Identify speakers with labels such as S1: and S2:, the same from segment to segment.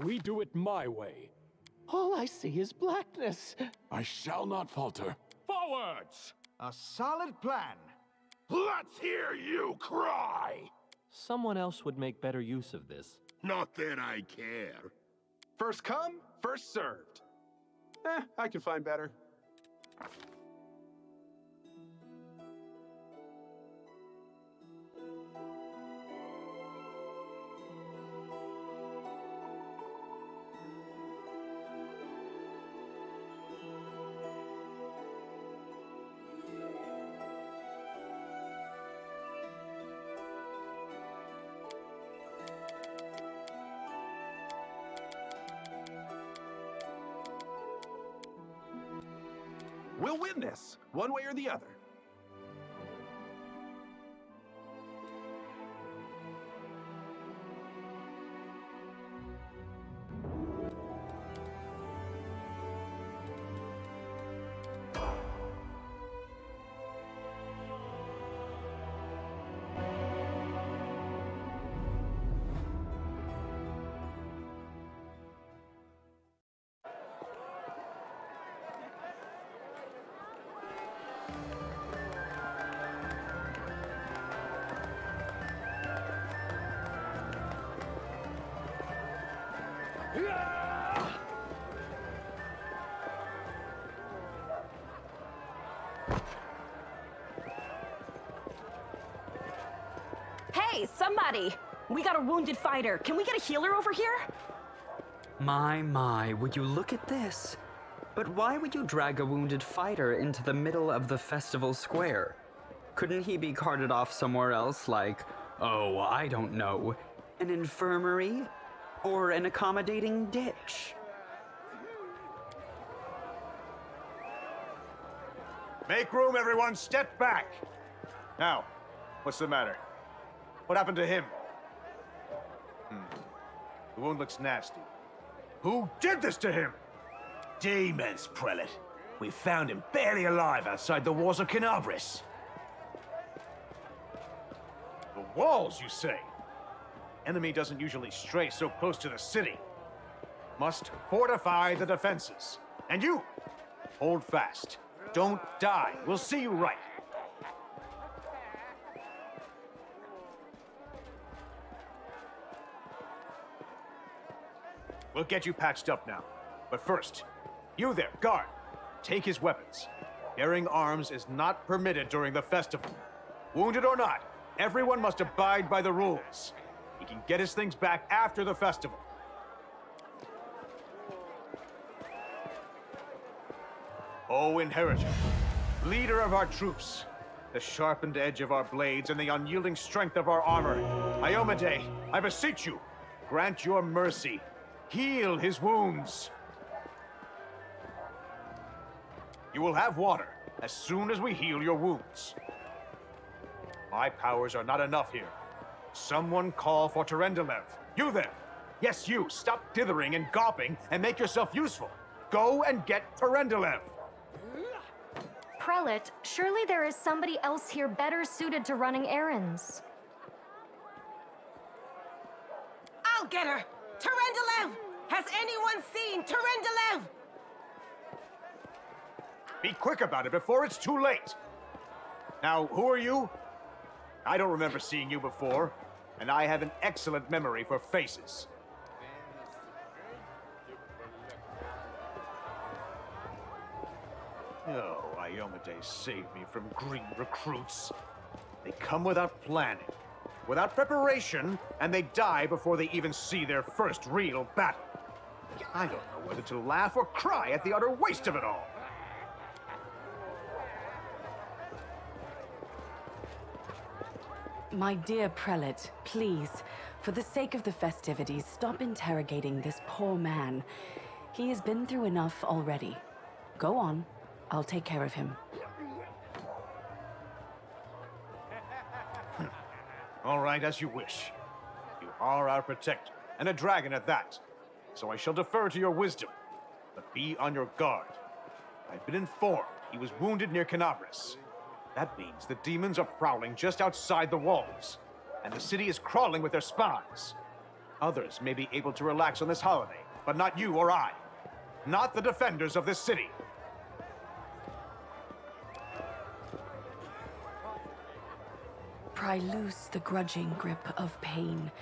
S1: We do it my way.
S2: All I see is blackness.
S1: I shall not falter.
S3: Forwards!
S4: A solid plan.
S3: Let's hear you cry!
S5: Someone else would make better use of this.
S3: Not that I care.
S6: First come, first served. I can find better.
S7: We'll win this, one way or the other.
S8: Hey, somebody! We got a wounded fighter. Can we get a healer over here?
S9: My, would you look at this? But why would you drag a wounded fighter into the middle of the festival square? Couldn't he be carted off somewhere else, like, oh, I don't know, an infirmary? Or an accommodating ditch?
S4: Make room, everyone. Step back. Now, what's the matter? What happened to him? The wound looks nasty. Who did this to him?
S2: Demons, Prelate. We found him barely alive outside the walls of Canabris.
S4: The walls, you say? Enemy doesn't usually stray so close to the city. Must fortify the defenses. And you, hold fast. Don't die. We'll see you right. We'll get you patched up now. But first, you there, guard. Take his weapons. Bearing arms is not permitted during the festival. Wounded or not, everyone must abide by the rules. He can get his things back after the festival. O Inheritor, leader of our troops, the sharpened edge of our blades and the unyielding strength of our armor, Iomedae, I beseech you, grant your mercy. Heal his wounds. You will have water as soon as we heal your wounds. My powers are not enough here. Someone call for Terendelev. You there! Yes, you! Stop dithering and gawping and make yourself useful. Go and get Terendelev!
S10: Prelate, surely there is somebody else here better suited to running errands.
S8: I'll get her! Terendelev! Has anyone seen Terendelev?
S4: Be quick about it before it's too late! Now, who are you? I don't remember seeing you before, and I have an excellent memory for faces. Oh, Iomedae saved me from green recruits. They come without planning, without preparation, and they die before they even see their first real battle. I don't know whether to laugh or cry at the utter waste of it all.
S11: My dear Prelate, please, for the sake of the festivities, stop interrogating this poor man. He has been through enough already. Go on. I'll take care of him.
S4: All right, as you wish. You are our protector, and a dragon at that. So I shall defer to your wisdom, but be on your guard. I've been informed he was wounded near Canabris. That means the demons are prowling just outside the walls, and the city is crawling with their spies. Others may be able to relax on this holiday, but not you or I. Not the defenders of this city.
S11: Pry loose the grudging grip of pain.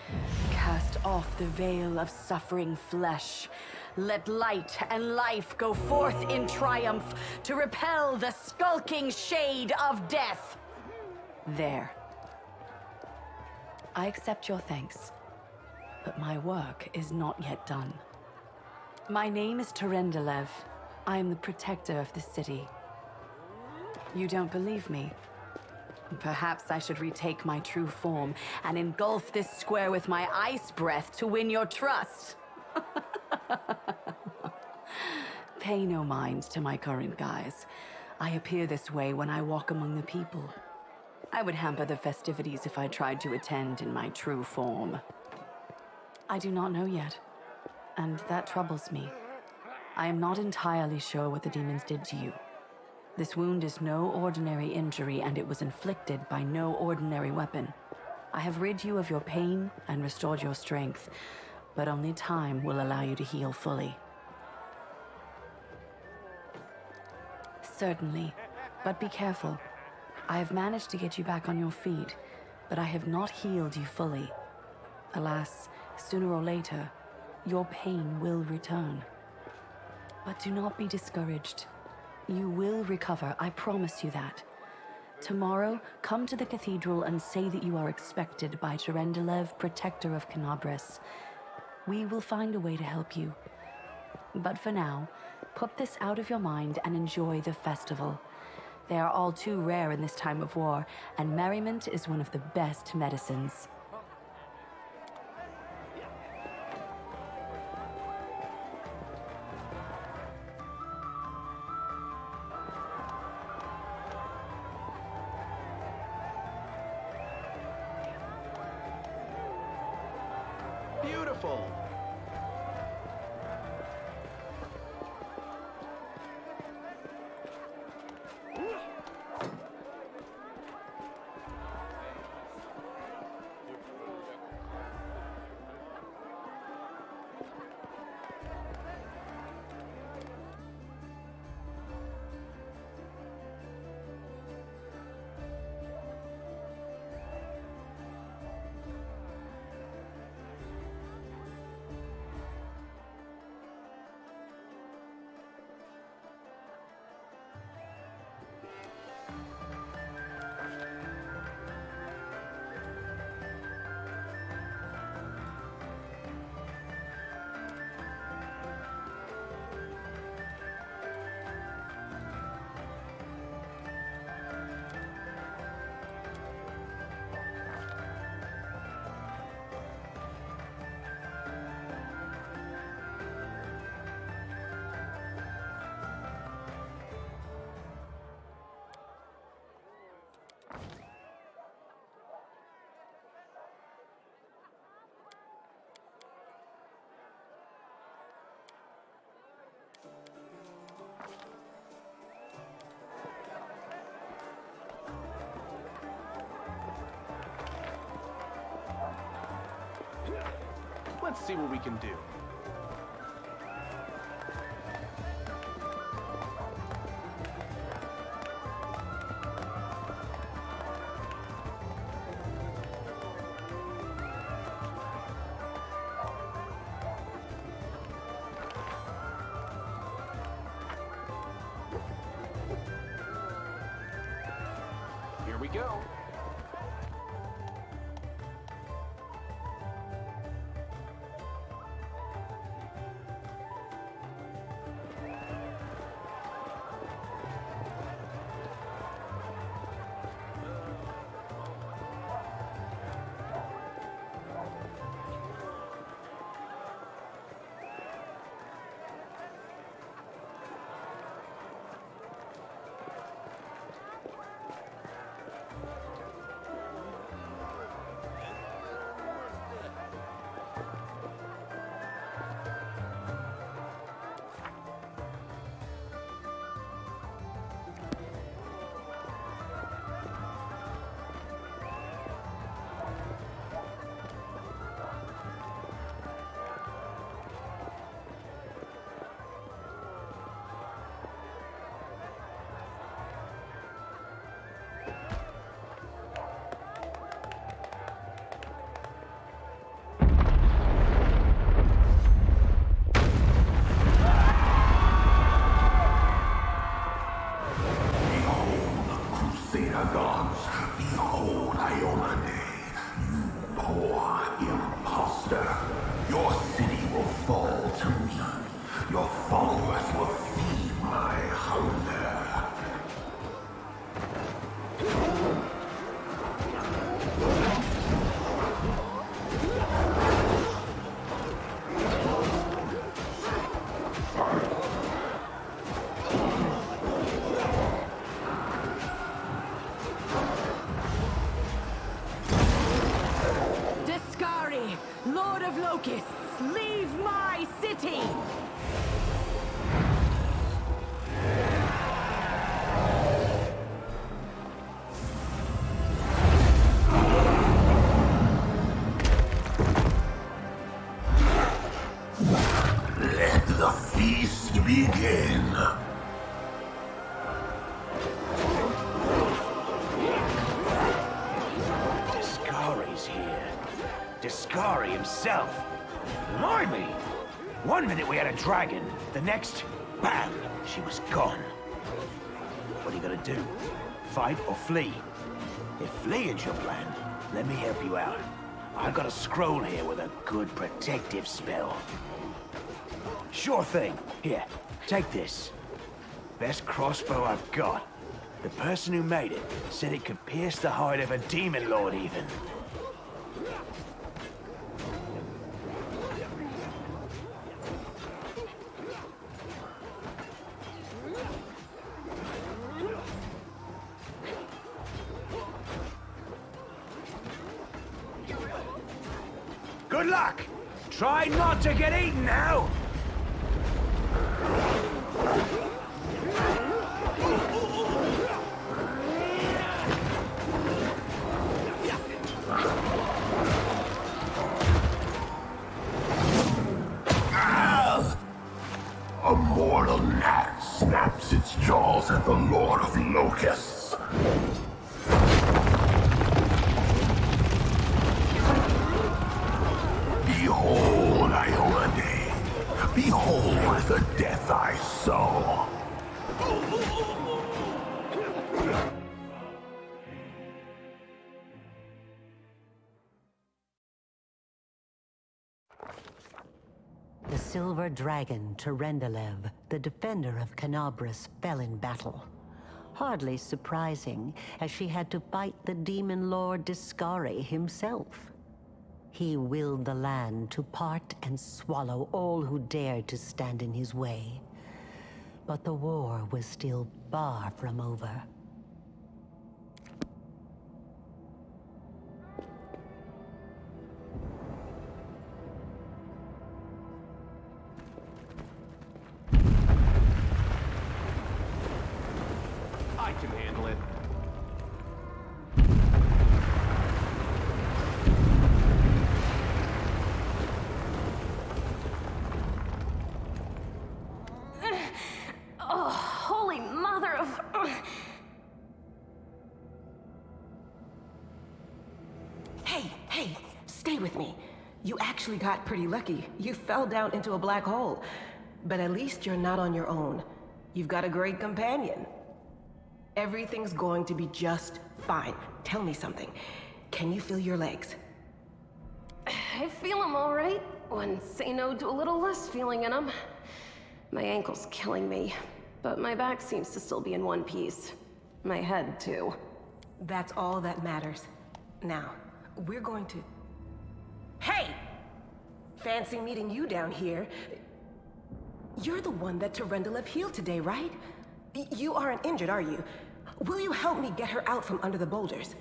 S11: Cast off the veil of suffering flesh. Let light and life go forth in triumph to repel the skulking shade of death. There. I accept your thanks, but my work is not yet done. My name is Terendelev. I am the protector of the city. You don't believe me? Perhaps I should retake my true form and engulf this square with my ice breath to win your trust. Pay no mind to my current guise. I appear this way when I walk among the people. I would hamper the festivities if I tried to attend in my true form. I do not know yet, and that troubles me. I am not entirely sure what the demons did to you. This wound is no ordinary injury, and it was inflicted by no ordinary weapon. I have rid you of your pain and restored your strength, but only time will allow you to heal fully. Certainly, but be careful. I have managed to get you back on your feet, but I have not healed you fully. Alas, sooner or later, your pain will return. But do not be discouraged. You will recover, I promise you that. Tomorrow, come to the cathedral and say that you are expected by Terendelev, Protector of Kenabres. We will find a way to help you. But for now, put this out of your mind and enjoy the festival. They are all too rare in this time of war, and merriment is one of the best medicines.
S6: Beautiful. Let's see what we can do. Here we go.
S8: Locusts, leave my city!
S3: Let the feast begin.
S2: Discari's here. Discari himself. Blimey! One minute we had a dragon, the next, bam, she was gone. What are you gonna do? Fight or flee? If fleeing's your plan, let me help you out. I've got a scroll here with a good protective spell. Sure thing. Here, take this. Best crossbow I've got. The person who made it said it could pierce the hide of a demon lord even. Good luck! Try not to get eaten now!
S3: A mortal gnat snaps its jaws at the Lord of Locusts. Behold, Iolande. Behold the death I sow.
S12: The silver dragon, Terendelev, the defender of Canabras, fell in battle. Hardly surprising, as she had to fight the demon lord Discari himself. He willed the land to part and swallow all who dared to stand in his way. But the war was still far from over.
S6: I can handle it.
S10: Oh, holy mother of...
S8: Hey, stay with me. You actually got pretty lucky. You fell down into a black hole. But at least you're not on your own. You've got a great companion. Everything's going to be just fine. Tell me something. Can you feel your legs?
S10: I feel them all right. When say no to a little less feeling in them. My ankle's killing me, but my back seems to still be in one piece. My head, too.
S8: That's all that matters. Now, we're going to... Hey! Fancy meeting you down here. You're the one that Terendelev healed today, right? You aren't injured, are you? Will you help me get her out from under the boulders?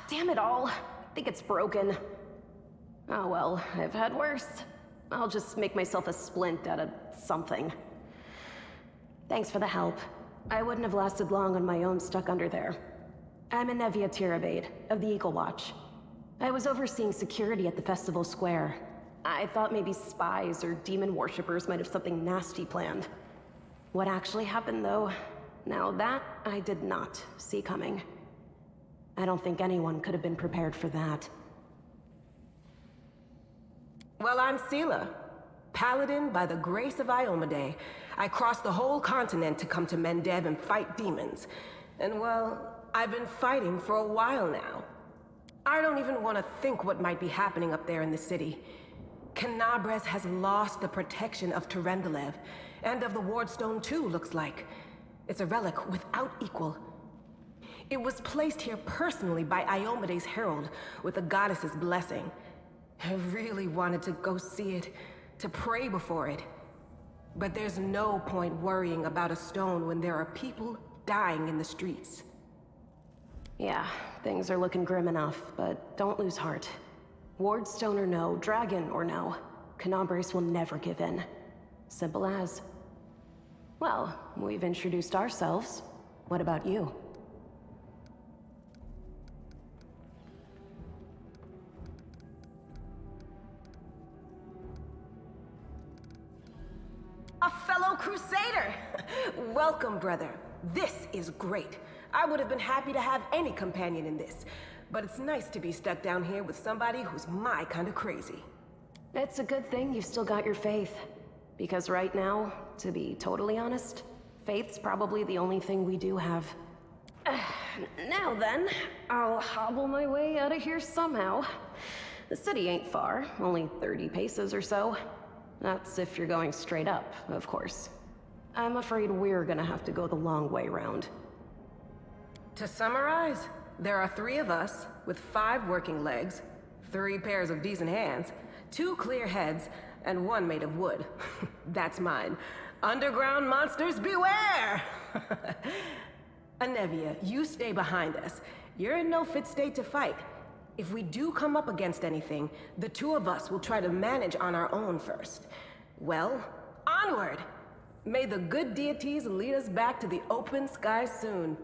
S10: Damn it all. I think it's broken. Oh well, I've had worse. I'll just make myself a splint out of something. Thanks for the help. I wouldn't have lasted long on my own stuck under there. I'm Anevia Tirabade, of the Eagle Watch. I was overseeing security at the festival square. I thought maybe spies or demon worshippers might have something nasty planned. What actually happened, though, now that I did not see coming. I don't think anyone could have been prepared for that.
S8: Well, I'm Sela, paladin by the grace of Iomedae. I crossed the whole continent to come to Mendev and fight demons. And well, I've been fighting for a while now. I don't even want to think what might be happening up there in the city. Canabres has lost the protection of Terendelev, and of the Wardstone too, looks like. It's a relic without equal. It was placed here personally by Iomede's herald, with the goddess's blessing. I really wanted to go see it, to pray before it. But there's no point worrying about a stone when there are people dying in the streets.
S10: Yeah, things are looking grim enough, but don't lose heart. Wardstone or no, dragon or no, Canabres will never give in. Simple as. Well, we've introduced ourselves. What about you?
S8: A fellow crusader! Welcome, brother. This is great. I would have been happy to have any companion in this, but it's nice to be stuck down here with somebody who's my kind of crazy.
S10: It's a good thing you've still got your faith. Because right now, to be totally honest, faith's probably the only thing we do have. Now then, I'll hobble my way out of here somehow. The city ain't far, only 30 paces or so. That's if you're going straight up, of course. I'm afraid we're gonna have to go the long way round.
S8: To summarize, there are 3 of us, with 5 working legs, 3 pairs of decent hands, 2 clear heads, and 1 made of wood. That's mine. Underground monsters beware! Anevia, you stay behind us. You're in no fit state to fight. If we do come up against anything, the 2 of us will try to manage on our own first. Well, onward! May the good deities lead us back to the open sky soon.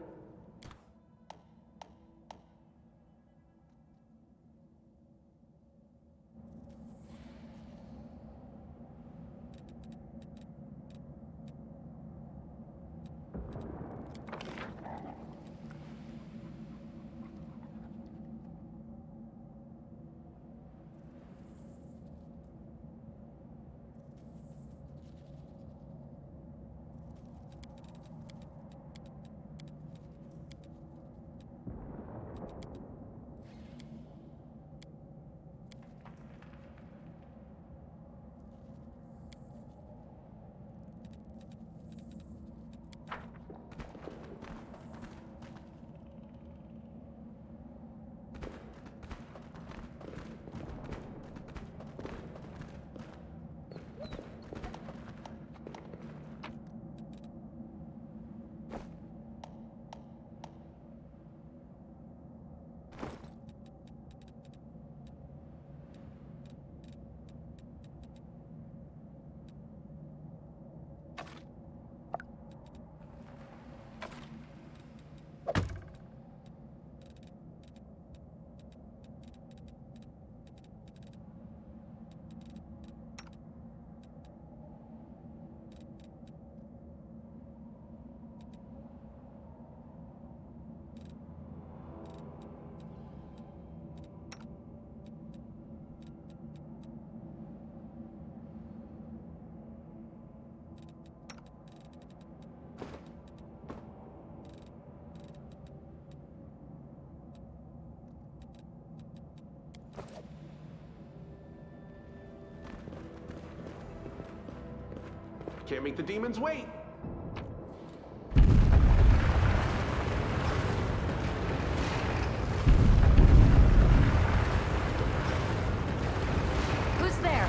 S6: Can't make the demons wait.
S10: Who's there?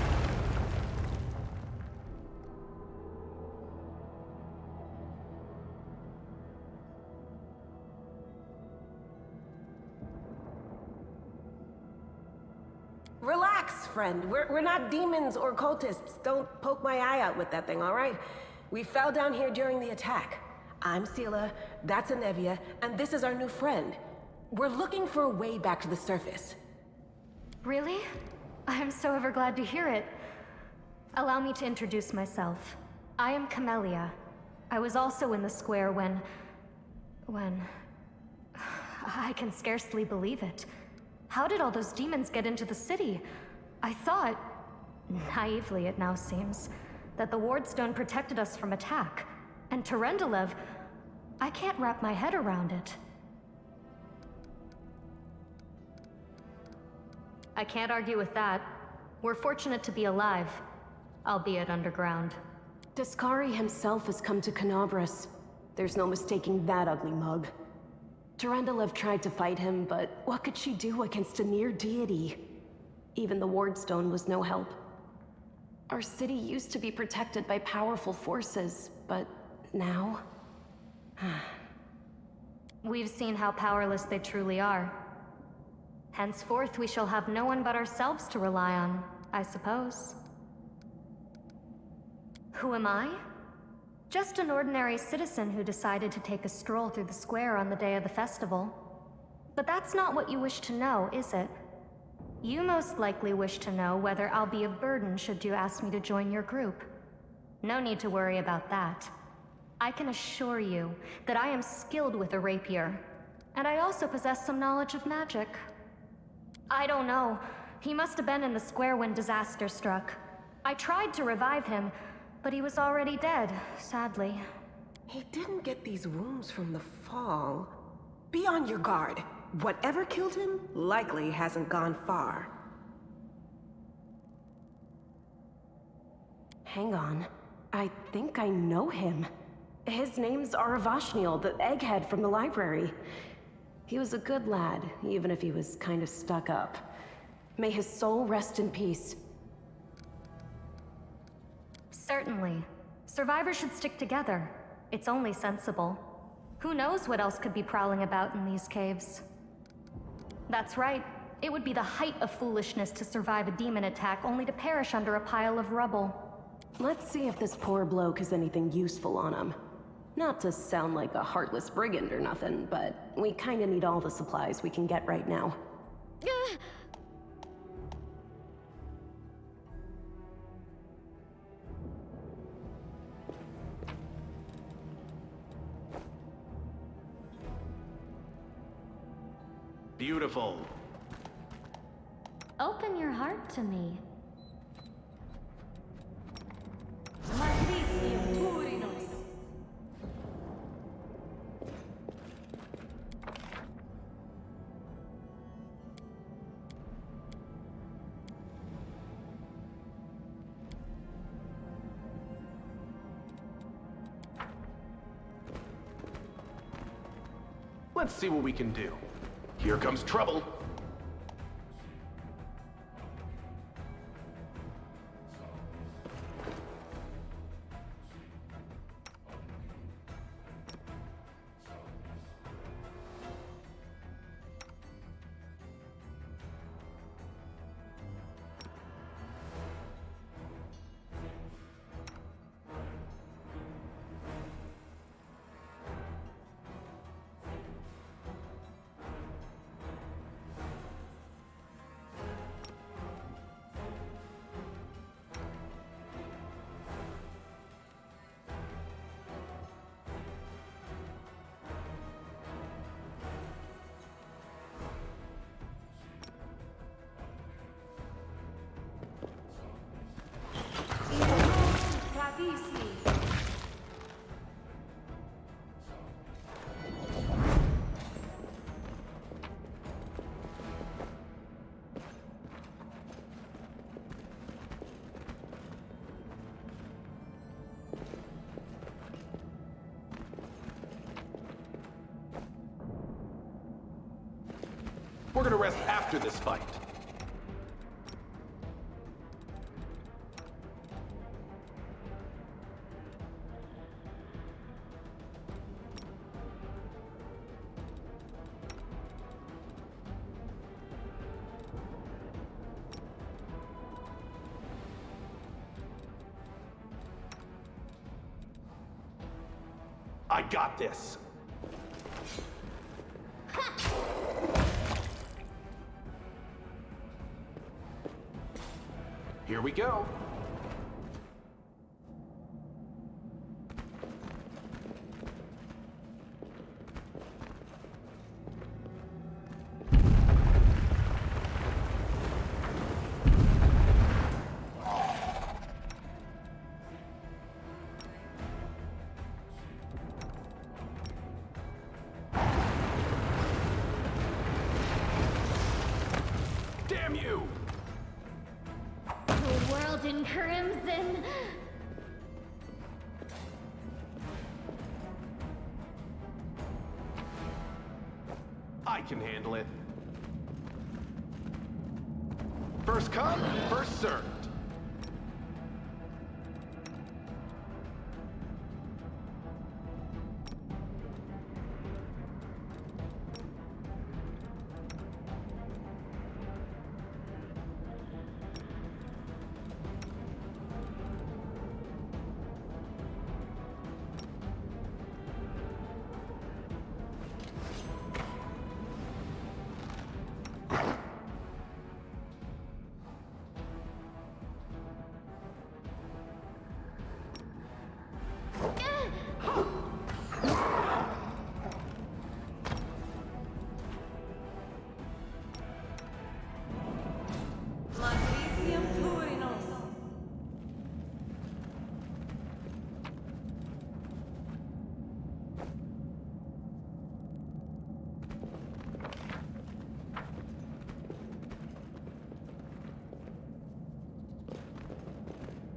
S8: Relax, friend. We're not demons or cultists. Don't poke my eye out with that thing, all right? We fell down here during the attack. I'm Sela, that's Anevia, and this is our new friend. We're looking for a way back to the surface.
S13: Really? I'm so ever glad to hear it. Allow me to introduce myself. I am Camellia. I was also in the square when... I can scarcely believe it. How did all those demons get into the city? I thought, naively it now seems, that the Wardstone protected us from attack. And Terendelev, I can't wrap my head around it. I can't argue with that. We're fortunate to be alive, albeit underground.
S10: Daskari himself has come to Canabras. There's no mistaking that ugly mug. Tyrendelev tried to fight him, but what could she do against a near deity? Even the Wardstone was no help. Our city used to be protected by powerful forces, but now...
S13: We've seen how powerless they truly are. Henceforth, we shall have no one but ourselves to rely on, I suppose. Who am I? Just an ordinary citizen who decided to take a stroll through the square on the day of the festival. But that's not what you wish to know, is it? You most likely wish to know whether I'll be of burden should you ask me to join your group. No need to worry about that. I can assure you that I am skilled with a rapier, and I also possess some knowledge of magic. I don't know. He must have been in the square when disaster struck. I tried to revive him, but he was already dead, sadly.
S8: He didn't get these wounds from the fall. Be on your guard. Whatever killed him likely hasn't gone far.
S10: Hang on. I think I know him. His name's Aravashniel, the egghead from the library. He was a good lad, even if he was kind of stuck up. May his soul rest in peace.
S13: Certainly. Survivors should stick together. It's only sensible. Who knows what else could be prowling about in these caves? That's right. It would be the height of foolishness to survive a demon attack only to perish under a pile of rubble.
S10: Let's see if this poor bloke has anything useful on him. Not to sound like a heartless brigand or nothing, but we kinda need all the supplies we can get right now.
S7: Beautiful.
S13: Open your heart to me.
S7: Let's see what we can do. Here comes trouble. We're gonna rest after this fight. I got this. Here we go. Damn you!
S13: in crimson.
S7: I can handle it. First come, first served.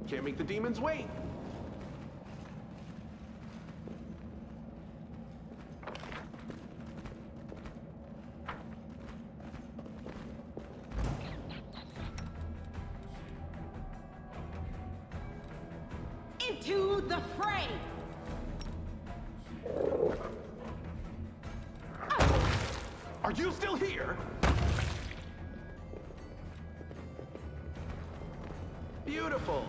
S7: Can't make the demons wait.
S8: Into the fray!
S7: Are you still here? Beautiful.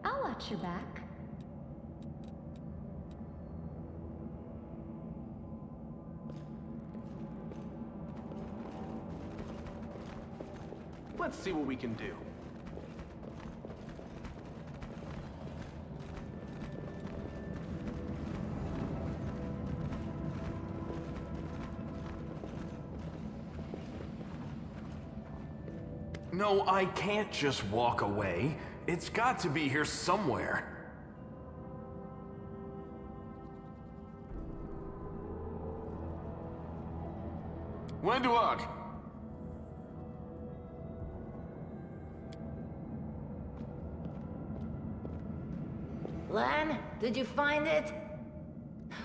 S13: I'll watch your back.
S7: Let's see what we can do.
S14: No, I can't just walk away. It's got to be here somewhere. Wenduog!
S15: Lan, did you find it?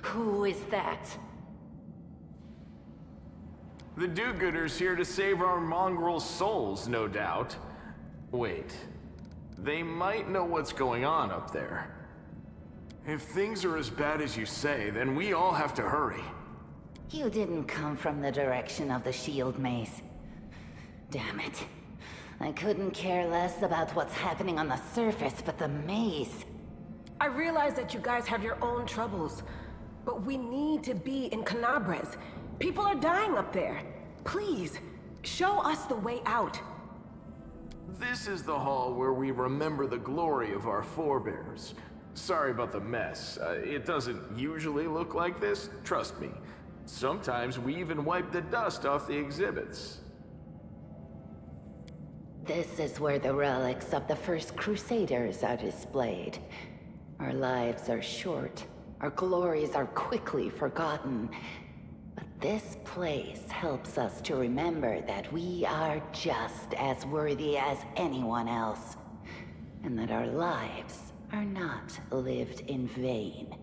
S15: Who is that?
S14: The do-gooders here to save our mongrel souls, no doubt. Wait. They might know what's going on up there. If things are as bad as you say, then we all have to hurry.
S15: You didn't come from the direction of the shield maze. Damn it. I couldn't care less about what's happening on the surface, but the maze.
S8: I realize that you guys have your own troubles, but we need to be in Canabres. People are dying up there. Please, show us the way out.
S14: This is the hall where we remember the glory of our forebears. Sorry about the mess. It doesn't usually look like this, trust me. Sometimes we even wipe the dust off the exhibits.
S15: This is where the relics of the first Crusaders are displayed. Our lives are short. Our glories are quickly forgotten. But this place helps us to remember that we are just as worthy as anyone else, and that our lives are not lived in vain.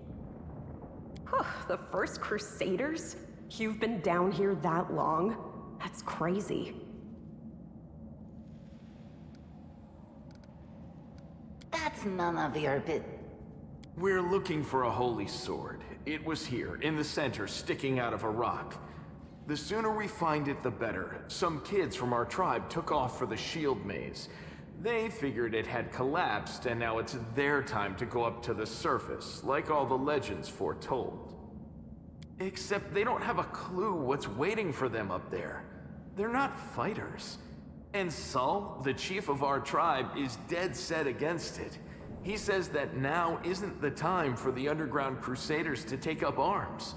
S8: The first Crusaders? You've been down here that long? That's crazy.
S15: That's none of your
S14: We're looking for a holy sword. It was here, in the center, sticking out of a rock. The sooner we find it, the better. Some kids from our tribe took off for the shield maze. They figured it had collapsed, and now it's their time to go up to the surface, like all the legends foretold. Except they don't have a clue what's waiting for them up there. They're not fighters. And Saul, the chief of our tribe, is dead set against it. He says that now isn't the time for the underground crusaders to take up arms.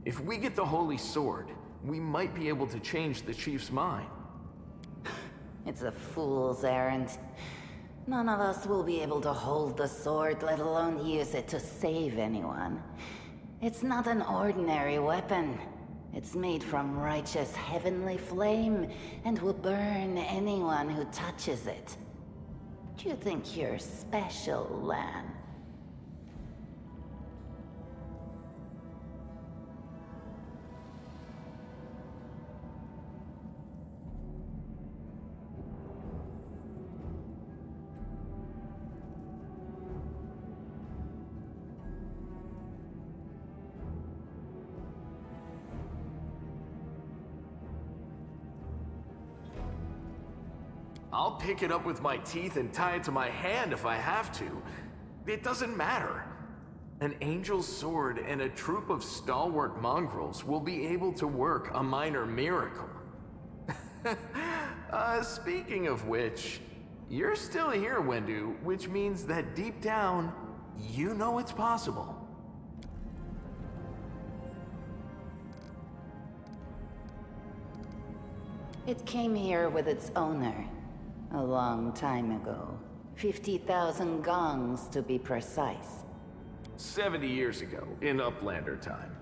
S14: If we get the holy sword, we might be able to change the chief's mind.
S15: It's a fool's errand. None of us will be able to hold the sword, let alone use it to save anyone. It's not an ordinary weapon. It's made from righteous heavenly flame and will burn anyone who touches it. Do you think you're special, Lan?
S14: I'll pick it up with my teeth and tie it to my hand if I have to. It doesn't matter. An angel's sword and a troop of stalwart mongrels will be able to work a minor miracle. Speaking of which, you're still here, Wendu, which means that deep down, you know it's possible.
S15: It came here with its owner. A long time ago. 50,000 gongs, to be precise.
S14: 70 years ago, in Uplander time.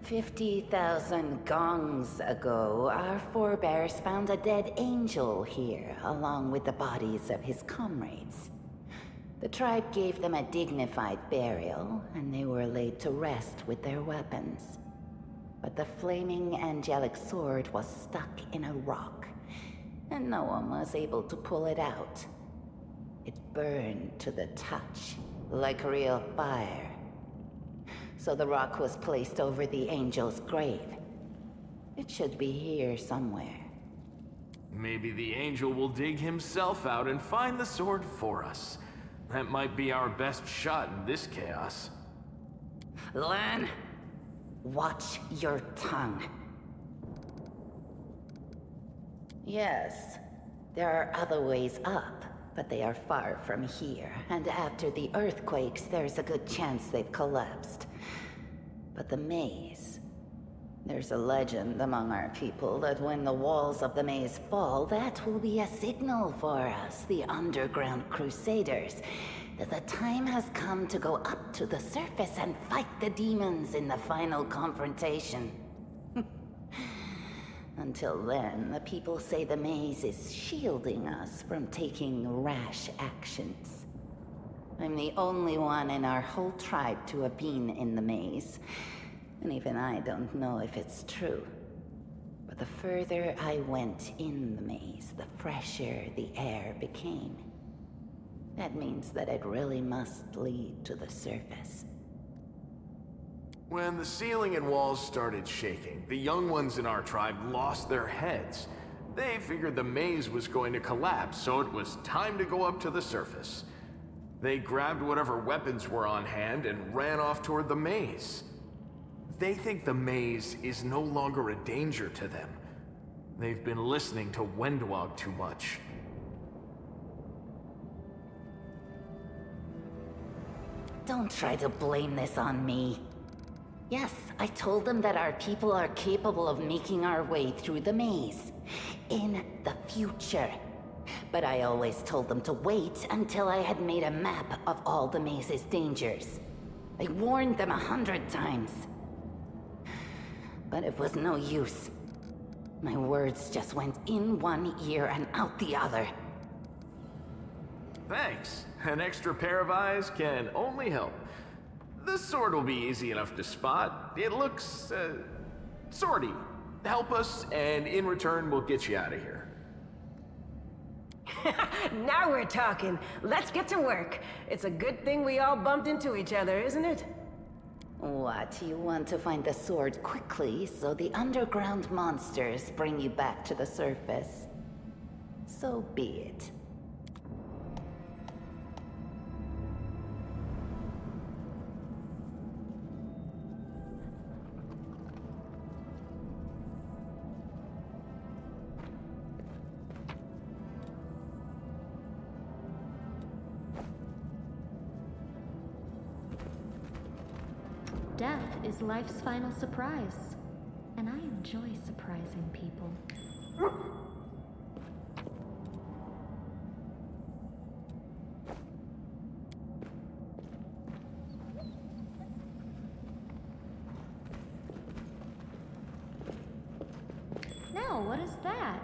S15: 50,000 gongs ago, our forebears found a dead angel here, along with the bodies of his comrades. The tribe gave them a dignified burial, and they were laid to rest with their weapons. But the flaming angelic sword was stuck in a rock, and no one was able to pull it out. It burned to the touch, like real fire. So the rock was placed over the angel's grave. It should be here somewhere.
S14: Maybe the angel will dig himself out and find the sword for us. That might be our best shot in this chaos.
S15: Lan, watch your tongue. Yes, there are other ways up, but they are far from here, and after the earthquakes, there's a good chance they've collapsed. But the maze... There's a legend among our people that when the walls of the maze fall, that will be a signal for us, the underground crusaders, that the time has come to go up to the surface and fight the demons in the final confrontation. Until then, the people say the maze is shielding us from taking rash actions. I'm the only one in our whole tribe to have been in the maze, and even I don't know if it's true. But the further I went in the maze, the fresher the air became. That means that it really must lead to the surface.
S14: When the ceiling and walls started shaking, the young ones in our tribe lost their heads. They figured the maze was going to collapse, so it was time to go up to the surface. They grabbed whatever weapons were on hand and ran off toward the maze. They think the maze is no longer a danger to them. They've been listening to Wendwag too much.
S15: Don't try to blame this on me. Yes, I told them that our people are capable of making our way through the maze. In the future. But I always told them to wait until I had made a map of all the maze's dangers. I warned them 100 times. But it was no use. My words just went in one ear and out the other.
S14: Thanks. An extra pair of eyes can only help. The sword will be easy enough to spot. It looks, swordy. Help us, and in return, we'll get you out of here.
S8: Now we're talking. Let's get to work. It's a good thing we all bumped into each other, isn't it?
S15: What, you want to find the sword quickly so the underground monsters bring you back to the surface? So be it.
S13: Death is life's final surprise, and I enjoy surprising people. Now, what is that?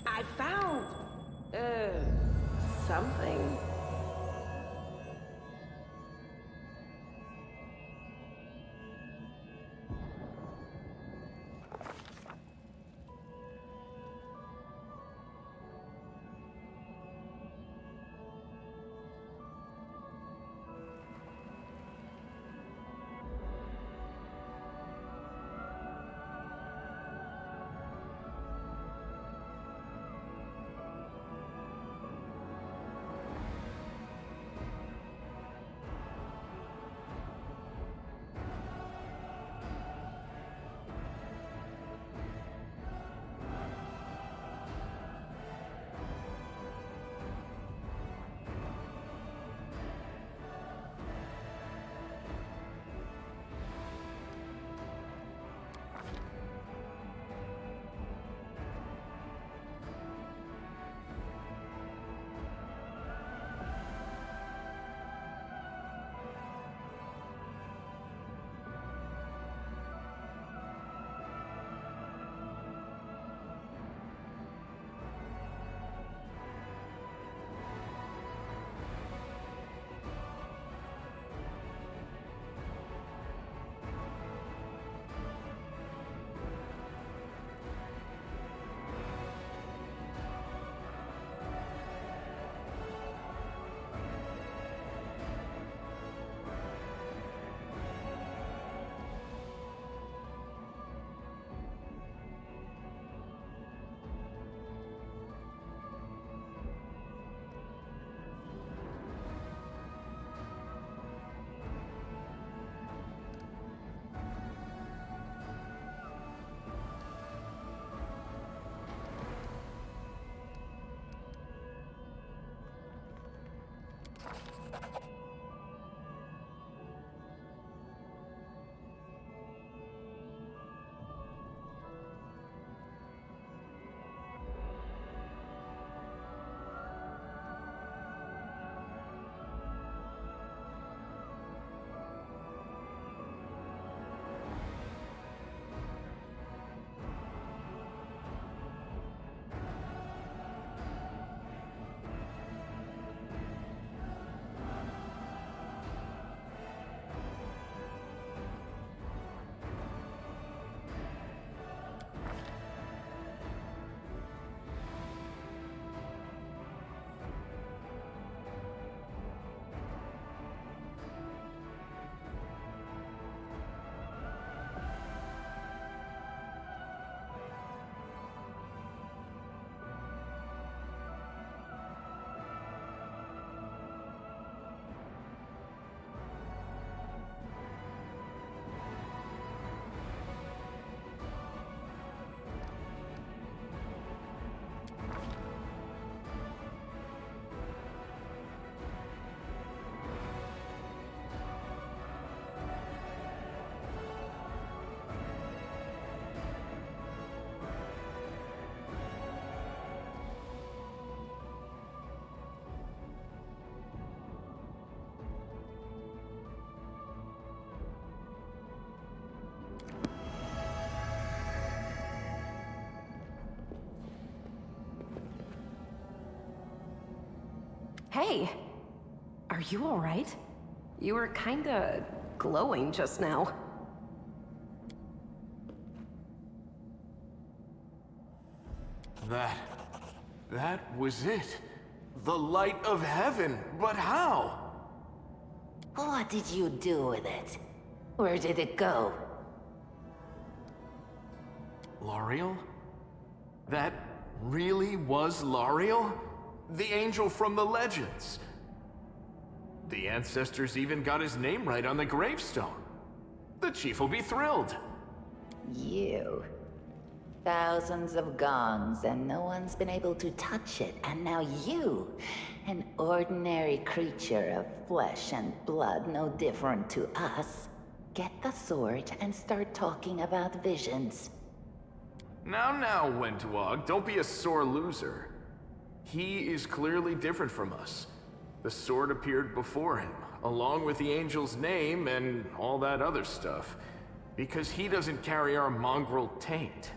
S8: I found... something. Hey, are you all right? You were kinda glowing just now.
S14: That was it. The light of heaven. But how?
S15: What did you do with it? Where did it go?
S14: Lariel? That really was Lariel? The angel from the legends. The ancestors even got his name right on the gravestone. The chief will be thrilled.
S15: You. Thousands of gongs and no one's been able to touch it, and now you, an ordinary creature of flesh and blood no different to us, get the sword and start talking about visions.
S14: Now, Wentwog, don't be a sore loser. He is clearly different from us. The sword appeared before him, along with the angel's name and all that other stuff, because he doesn't carry our mongrel taint.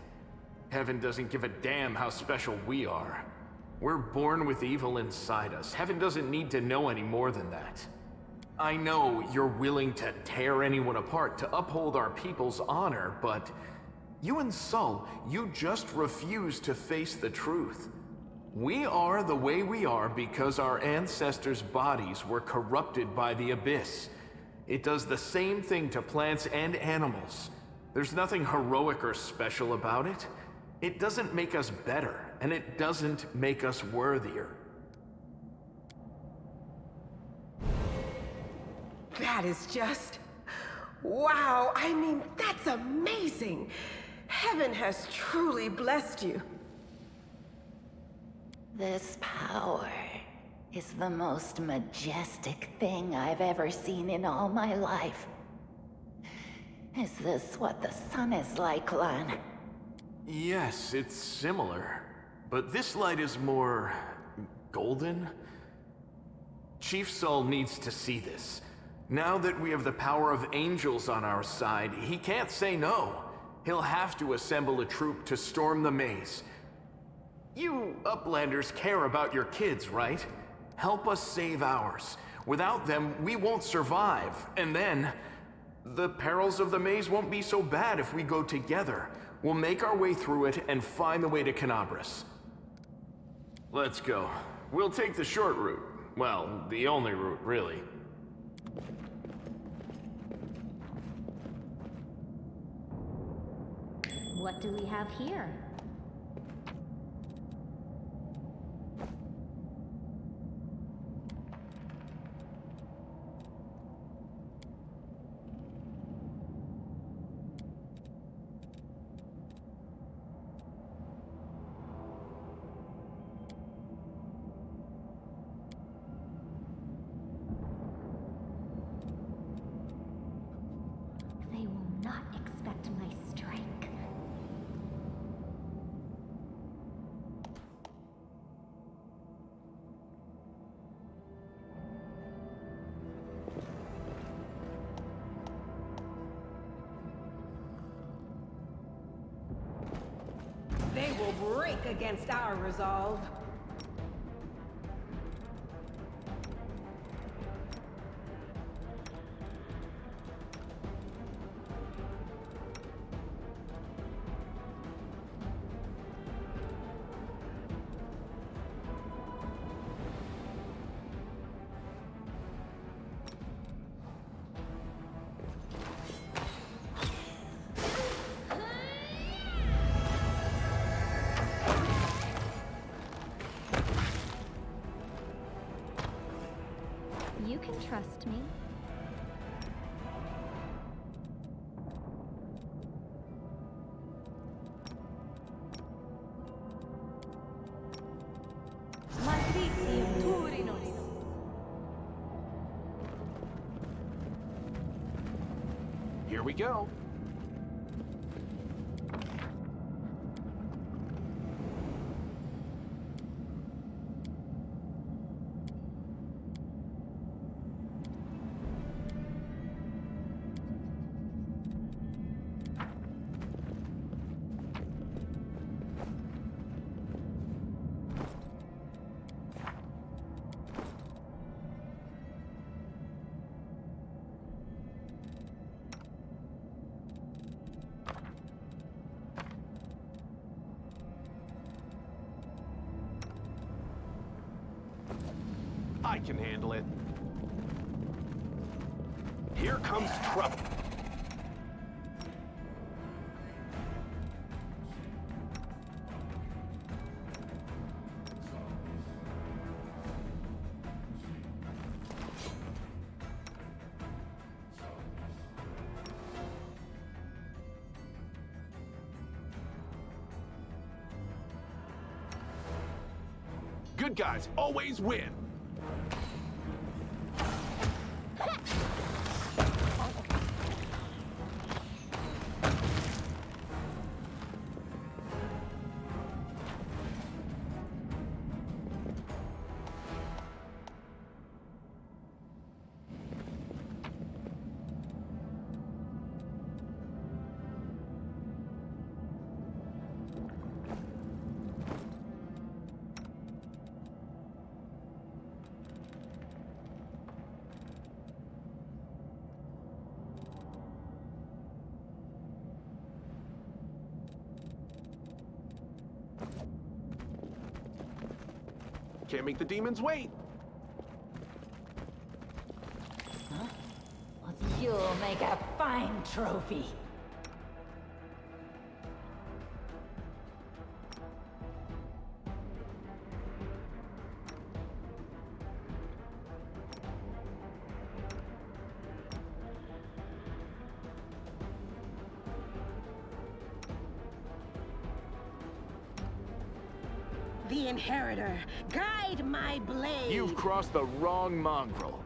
S14: Heaven doesn't give a damn how special we are. We're born with evil inside us. Heaven doesn't need to know any more than that. I know you're willing to tear anyone apart to uphold our people's honor, but you and Sol, you just refuse to face the truth. We are the way we are because our ancestors' bodies were corrupted by the Abyss. It does the same thing to plants and animals. There's nothing heroic or special about it. It doesn't make us better, and it doesn't make us worthier.
S8: That is just... wow, I mean, that's amazing! Heaven has truly blessed you.
S15: This power is the most majestic thing I've ever seen in all my life. Is this what the sun is like, Lan?
S14: Yes, it's similar. But this light is more... golden? Chief Sol needs to see this. Now that we have the power of angels on our side, he can't say no. He'll have to assemble a troop to storm the maze. You Uplanders care about your kids, right? Help us save ours. Without them, we won't survive. And then, the perils of the maze won't be so bad if we go together. We'll make our way through it and find the way to Canabras. Let's go. We'll take the short route. Well, the only route, really.
S13: What do we have here? They will not expect my strike.
S8: They will break against our resolve.
S13: You can trust me.
S6: Here we go.
S7: I can handle it. Here comes trouble. Good guys always win. Can't make the demons wait.
S15: You'll make a fine trophy.
S8: The Inheritor, guide my blade!
S14: You've crossed the wrong mongrel.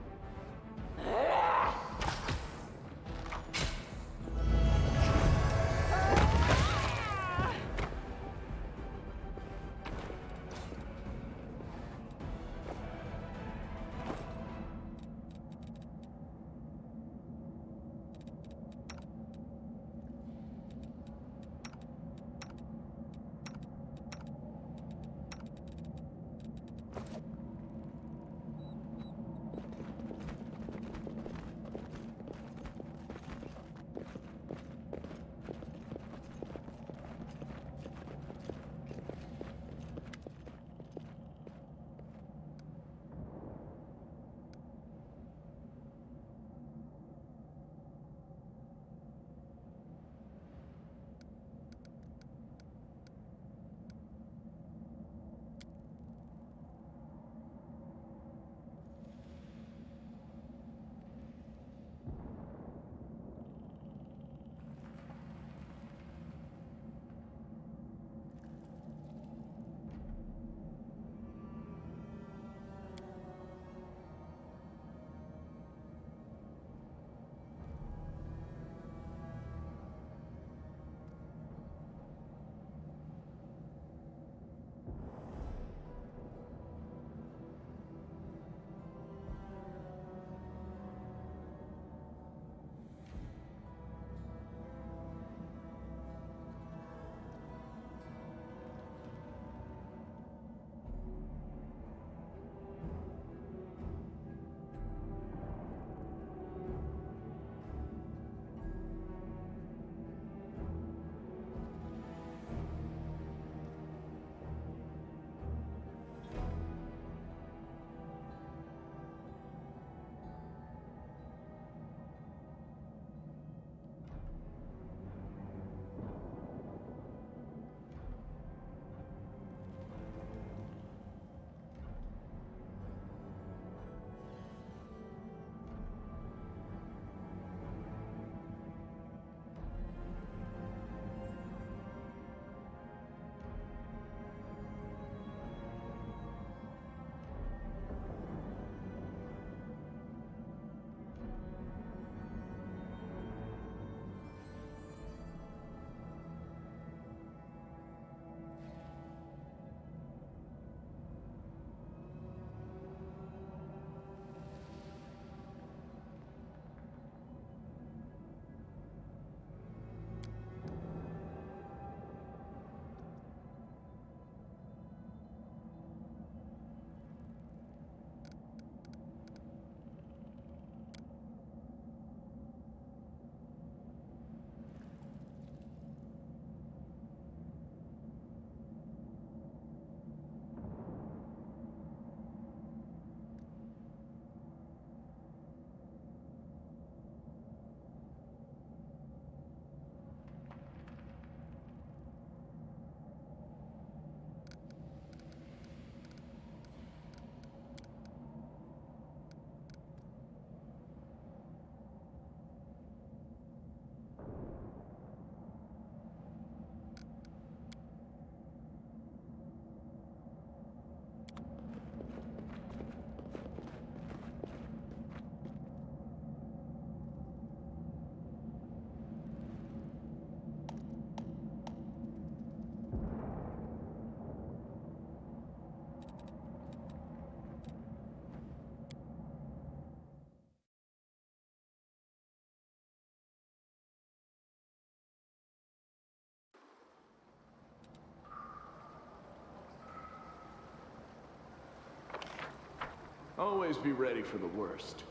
S14: Always be ready for the worst.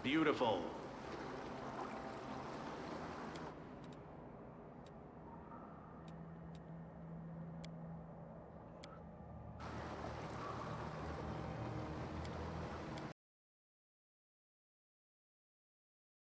S7: Beautiful.